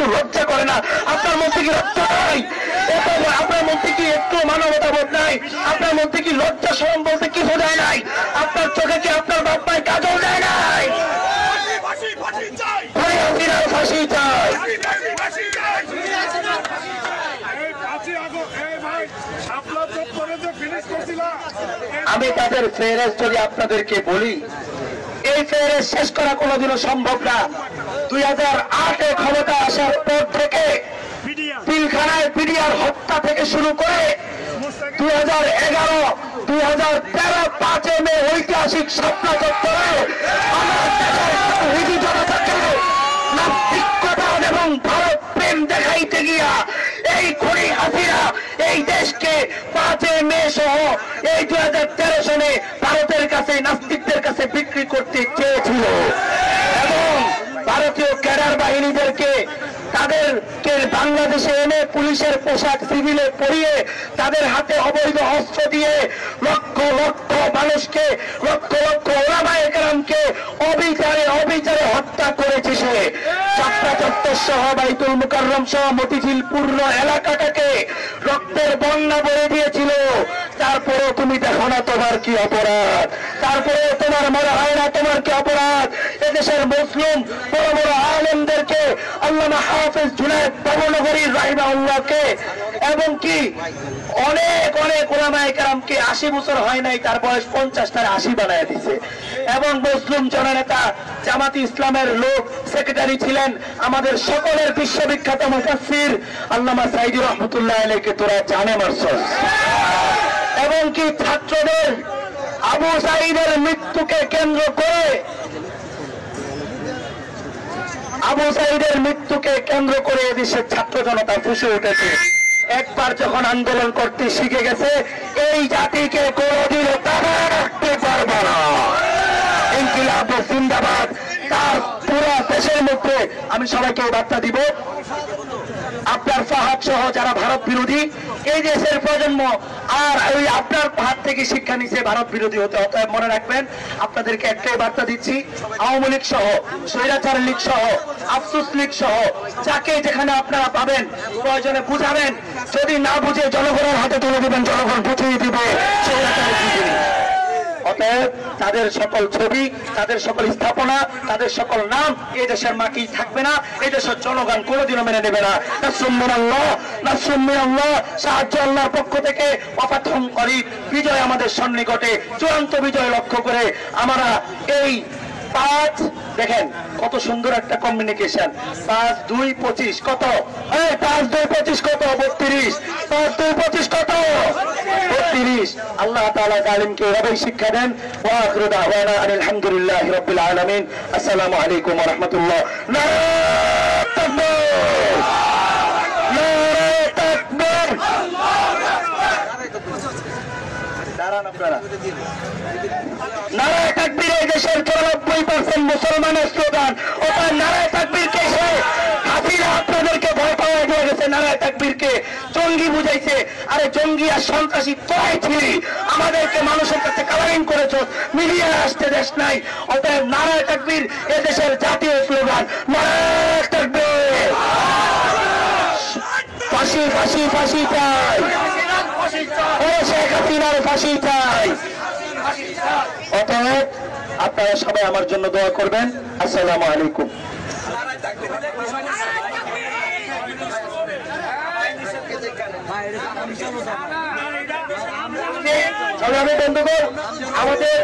একটু লজ্জা করে না? আপনার মধ্যে কি লজ্জা নাই? আপনার মধ্যে কি একটু মানবতা বোধ নাই? আপনার মধ্যে কি লজ্জা শরম বলতে কিছু দেয় নাই? আপনার চোখে কি আপনার বাপ মায় কাজল দেয় নাই? ফাঁসি চাই। আমি তাদের ফেরেস যদি আপনাদেরকে বলি, এই ফেরেস শেষ করা কোনোদিনও সম্ভব না। 2008-এ ক্ষমতা আসার পর থেকে পিলখানায় পিডিআর হত্যা থেকে শুরু করে 2011, 2013, 5 মে ঐতিহাসিক শাপলা চত্বরে আমার দেশের জনতাকে নাস্তিকতা এবং ভারত প্রেম দেখাইতে গিয়া এই খুনি হাসিনা এই দেশকে 5 মে সহ এই 2013 সনে ভারতের কাছে নাস্তিকদের কাছে বিক্রি করতে চেয়েছিল এবং ভারতীয় ক্যাডার বাহিনীদেরকে তাদেরকে বাংলাদেশে এনে পুলিশের পোশাক সিভিলে পরিয়ে তাদের হাতে অবৈধ অস্ত্র দিয়ে লক্ষ লক্ষ মানুষকে, লক্ষ লক্ষ ওলামায়ে কেরামকে অবিচারে হত্যা করেছে। সে চাপড়া চত্বর সহ বাইতুল মুকাররম সহ মতিঝিল পূর্ণ এলাকাটাকে রক্তের বন্যা বয়ে দিয়েছিল। তারপরে তুমি দেখো না তোমার কি অপরাধ? তারপরে তোমার মনে হয় না তোমার কি অপরাধ? এদেশের মুসলিম বড় বড় আলেমদেরকে আল্লামা হাফেজ জুনায়েদ বাবুনগরী রাহিমাহুল্লাহকে এবং কি অনেক অনেক ওলামায়ে কেরামকে 80 বছর হয় নাই, তার বয়স 50, তার 80 বানায় দিছে। এবং মুসলিম জননেতা জামাতি ইসলামের লোক সেক্রেটারি ছিলেন আমাদের সকলের বিশ্ববিখ্যাত মুফাসসির আল্লামা সাইদি রহমতুল্লাহ আলাইহিকে তোরা জানে মারছস। এবং কি ছাত্রদের আবু সাঈদের মৃত্যুকে কেন্দ্র করে এদেশের ছাত্র জনতা ফুঁসে উঠেছে। একবার যখন আন্দোলন করতে শিখে গেছে, এই জাতিকে কোনদিনও তারা রাখতে পারবে না। ইনকিলাব জিন্দাবাদ। তার পুরো দেশের মধ্যে আমি সবাইকে বার্তা দিব, আপনার ফাহাদ সহ যারা ভারত বিরোধী এই দেশের প্রজন্ম আর ওই আপনার হাত থেকে শিক্ষা নিচ্ছে ভারত বিরোধী হতে। অতএব মনে রাখবেন, আপনাদেরকে একটাই বার্তা দিচ্ছি, আওয়ামী লীগ সহ, স্বৈরাচার লীগ সহ, আফসোস লীগ সহ যাকে যেখানে আপনারা পাবেন প্রয়োজনে বুঝাবেন, যদি না বুঝে জনগণের হাতে তুলে দেবেন, জনগণ বুঝিয়ে দিবে স্বৈরাচারের বিরোধী। অতএব তাদের সকল ছবি, তাদের সকল স্থাপনা, তাদের সকল নাম এই দেশের মাটি থাকবে না, এই দেশের জনগণ কোনোদিনও মেনে নেবে না। সাহায্য আল্লাহর পক্ষ থেকে, অপাথম করি বিজয় আমাদের সন্নিকটে, চূড়ান্ত বিজয় লক্ষ্য করে আমরা এই 5 দেখেন কত সুন্দর একটা কমিউনিকেশন। 5, 2, 25 কত? 5, 2, 25 কত? 32। 5, 2, 25 কত? 32। আল্লাহ তাআলা জালিমকে এভাবেই শিক্ষা দেন। ওয়া আখিরু দাওয়ানা আলহামদুলিল্লাহি রাব্বিল আলামিন। আসসালামু আলাইকুম ওয়া রাহমাতুল্লাহ। নারে তাকবীর, নারে তাকবীর। দাঁড়ান আপনারা। নারায়ে তাকবীর এই দেশের 94% মুসলমানের স্লোগান। ওটা নারায়ে তাকবীরকে সে হাসিনা আপনাদেরকে ভয় পাওয়া দিয়ে গেছে। নারায়ে তাকবীরকে জঙ্গি বুঝাইছে। আরে জঙ্গি আর সন্ত্রাসী তোরাই ছিলি, আমাদেরকে মানুষের কাছে কালারিং করেছ, মিলিয়ে আসতে দেশ নাই। অতএব নারায়ে তাকবীর এ দেশের জাতীয় স্লোগান। নারায়ে তাকবীর। ফাঁসি ফাঁসি ফাঁসি চাই, ও শেখ হাসিনার ফাঁসি চাই। অতএব আপনারা সবাই আমার জন্য দোয়া করবেন। আসসালামু আলাইকুম। বন্ধুগণ আমাদের